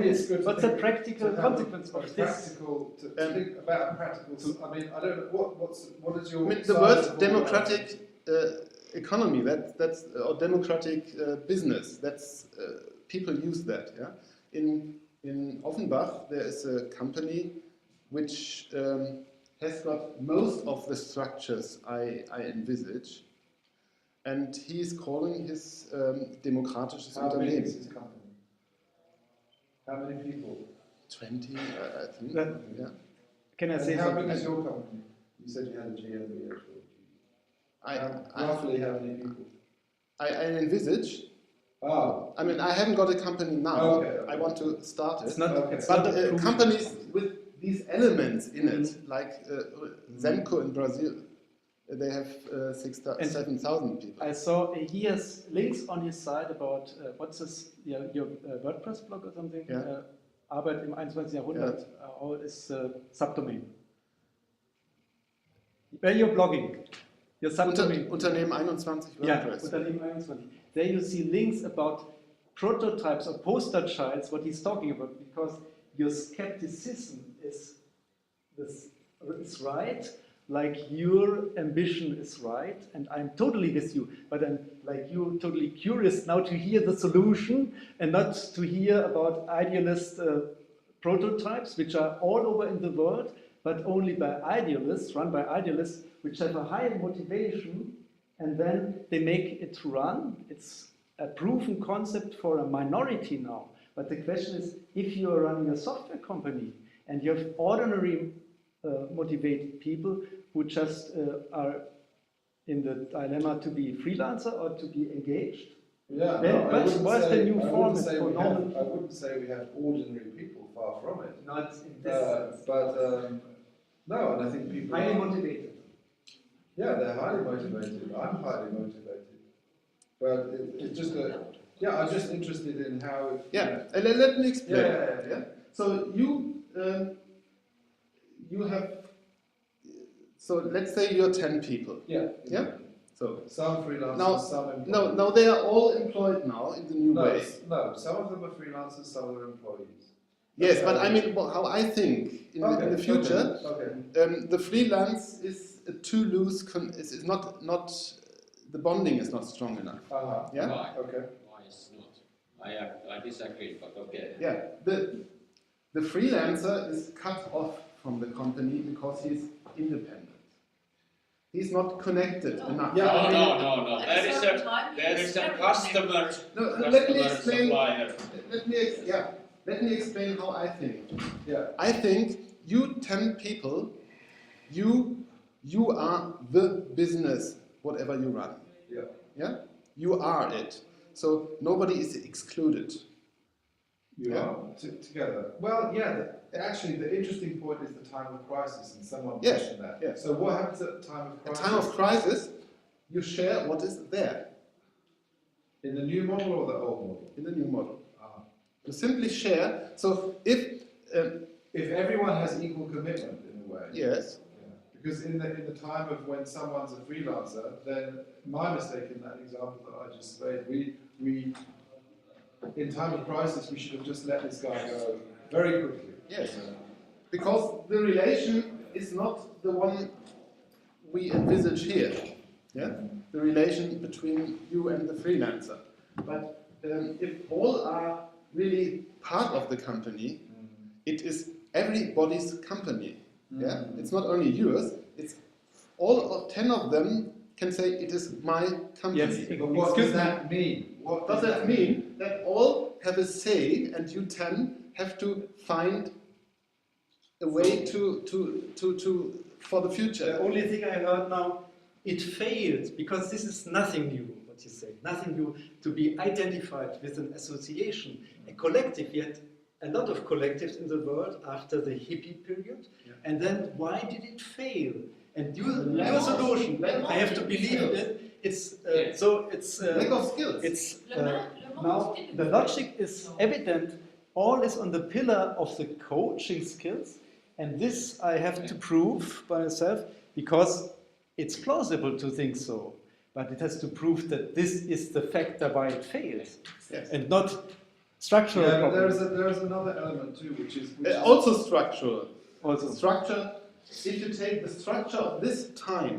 is, what's the practical consequence of this? To think about a practical. I mean, I don't know what is your. I mean, the word democratic economy. That's or democratic business. That's people use that. Yeah. In Offenbach, there is a company which has got most of the structures I envisage, and he is calling his demokratisches How big Unternehmen. is his company? How many people? 20, I think. Yeah. Can I say How something? big is your company? You said you had a GmbH. Roughly how many people? I envisage. Oh. I mean, I haven't got a company now. Okay. I want to start it. It's not. Okay. It's But not a companies with these elements in it, like Zemco in Brazil, they have 7,000 people. I saw he has links on his site about what's this, your WordPress blog or something? Yeah. Arbeit im 21. Jahrhundert. How is subdomain? Where you're blogging, your subdomain. Unternehmen 21 WordPress. Yeah, Unternehmen 21. There you see links about prototypes or poster childs, what he's talking about, because your skepticism is right, like your ambition is right, and I'm totally with you, but I'm like you totally curious now to hear the solution and not to hear about idealist prototypes, which are all over in the world, but only by idealists, run by idealists, which have a high motivation, and then they make it run. It's a proven concept for a minority now. But the question is, if you are running a software company and you have ordinary motivated people who just are in the dilemma to be freelancer or to be engaged, Yeah, then what's the new format for normal? I wouldn't say we have ordinary people, far from it. Not in this sense. No, and I think people Highly are, motivated. yeah, they're highly motivated. I'm highly motivated. But it's just I'm just interested in how. Let me explain. Yeah. So you have. So let's say you're 10 people. Yeah. So some freelancers, some employees. No, they are all employed now in the new way. No, some of them are freelancers, some are employees. Yes, but I mean, how I think in the future, the freelance is too loose. Is not the bonding is not strong enough. Yeah. Why? Okay. Why is not? I disagree, but okay. Yeah. The freelancer is cut off from the company because he's independent. He's not connected enough. Yeah, no. There is a customer. Let me explain. Supplier. Let me explain how I think. Yeah. I think you 10 people, you are the business, whatever you run. Yeah. Yeah. You are it. So nobody is excluded. You are together. Well, yeah. Actually, the interesting point is the time of crisis, and someone mentioned that. Yes. So what happens at the time of crisis? At time of crisis, you share what is there. In the new model or the old model? In the new model. You simply share. So if everyone has equal commitment in a way. Yes. Yeah. Because in the time of when someone's a freelancer, then my mistake in that example that I just made, we in time of crisis we should have just let this guy go very quickly. Yes. Because the relation is not the one we envisage here. Yeah. The relation between you and the freelancer. But if all are really part of the company, it is everybody's company. Yeah, it's not only yours. It's all 10 of them can say it is my company. Yes. But what does that mean? What does that mean? That all have a say, and you 10 have to find a way to for the future. The only thing I heard now, it failed because this is nothing new. What you say, nothing new to be identified with an association, a collective. Yet a lot of collectives in the world after the hippie period, and then why did it fail? And your solution, I have to believe in it. It's so it's lack of skills. It's now the logic is evident. All is on the pillar of the coaching skills, and this I have to prove by myself because it's plausible to think so. But it has to prove that this is the factor why it fails, Yes. and not structural Yeah, but problem. there is another element too, which is Also structural. Also. Structure, if you take the structure of this time,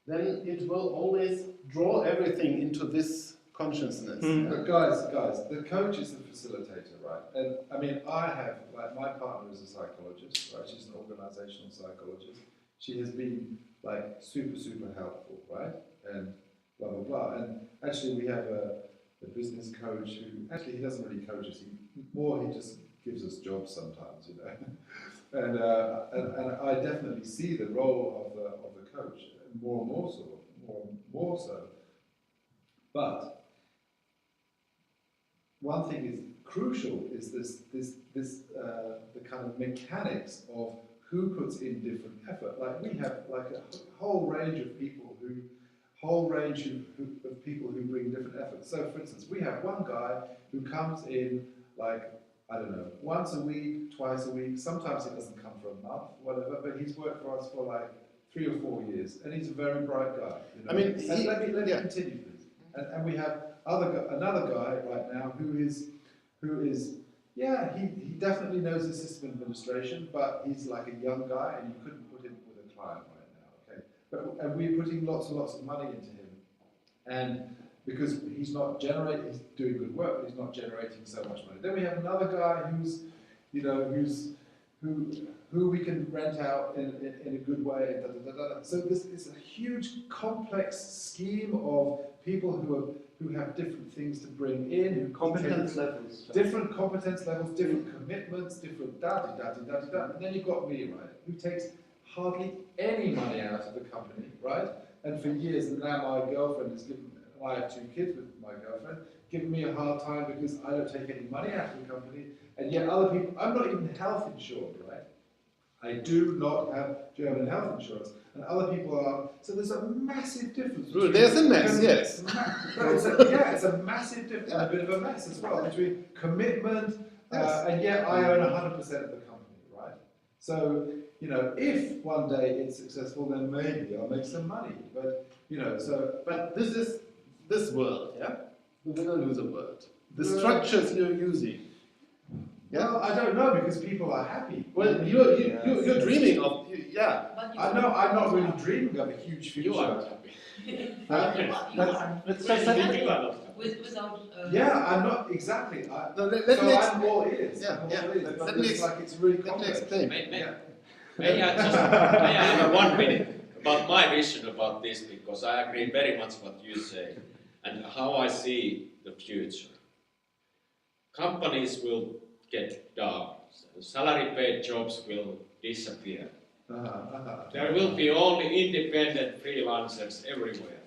then it will always draw everything into this consciousness. Mm. But guys, the coach is the facilitator, right? And I mean, like my partner is a psychologist, right? She's an organizational psychologist. She has been like super helpful, right? And blah blah blah. And actually, we have a business coach who actually he doesn't really coach us. He just gives us jobs sometimes, you know. And I definitely see the role of the coach more and more so. But one thing is crucial is the kind of mechanics of who puts in different effort. Like we have like a whole range of people who bring different efforts. So for instance, we have one guy who comes in like, I don't know, once a week, twice a week, sometimes he doesn't come for a month, whatever, but he's worked for us for like 3 or 4 years, and he's a very bright guy. You know? I mean, let me continue, please. And we have another guy right now who is he definitely knows the system administration, but he's like a young guy, and you couldn't put him with a client right now, okay? And we're putting lots and lots of money into him, and because he's doing good work, but he's not generating so much money. Then we have another guy who we can rent out in a good way. So this is a huge, complex scheme of people who have different things to bring in, Competence levels. different competence levels, different commitments, different and then you've got me, right, who takes hardly any money out of the company, right? And for years, and now my girlfriend has given. I have 2 kids with my girlfriend, giving me a hard time because I don't take any money out of the company, and yet other people, I'm not even health insured, right? I do not have German health insurance, and other people are, so there's a massive difference. There's a mess, yes. It's a massive difference, and a bit of a mess as well, between commitment, and yet I own 100% of the company, right? So, you know, if one day it's successful, then maybe I'll make some money, but, you know, so... But this is this world, yeah? The winner-loser world. The structures you're using. Yeah? Well, I don't know, because people are happy. Well, you're dreaming of, yeah. I know, I'm not really dreaming of a huge future. You are happy. Let's just say Without. Yeah, I'm not exactly. I'm all ears. Yeah, I'm yeah. all ears. Let me it's really Let me complex. explain. May I have 1 minute about my vision about this, because I agree very much what you say and how I see the future. Companies will get down, salary paid jobs will disappear. There will be only independent freelancers everywhere.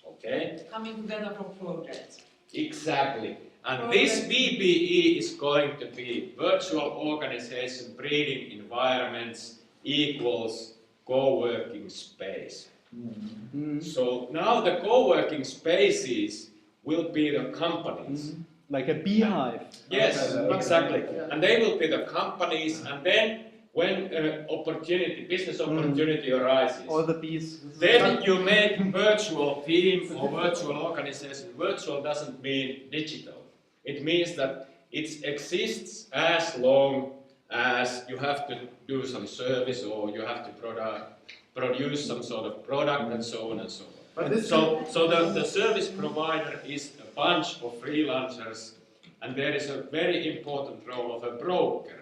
Okay? Coming together for projects. Exactly. And this VBE is going to be virtual organization breeding environments equals co-working space. Mm-hmm. So now the co-working spaces will be the companies. Mm-hmm. Like a beehive. Yes, Okay. exactly. Yeah. And they will be the companies, and then when business opportunity arises, All the bees. then you make virtual team or virtual organization. Virtual doesn't mean digital. It means that it exists as long as you have to do some service or you have to produce some sort of product and so on and so on. So the service provider is a bunch of freelancers, and there is a very important role of a broker,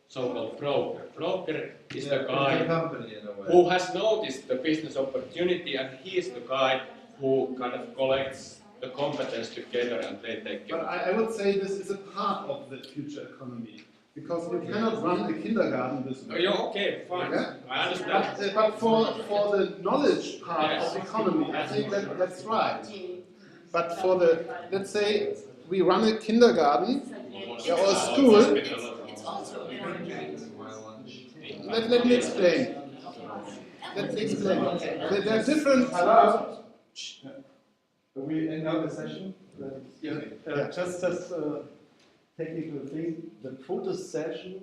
so-called broker. Broker is the guy company in a way. who has noticed the business opportunity, and he is the guy who kind of collects the competence together and they take care But of it. I would say this is a part of the future economy, because you cannot run a kindergarten this way. Oh, yeah, okay, fine. Yeah? I understand. But for the knowledge part of the economy, I think that's right. But for the, let's say, we run a kindergarten or a school. It's also Let me explain. Let me explain. There are different. Hello? Are we in another session? Just technical thing. The photo session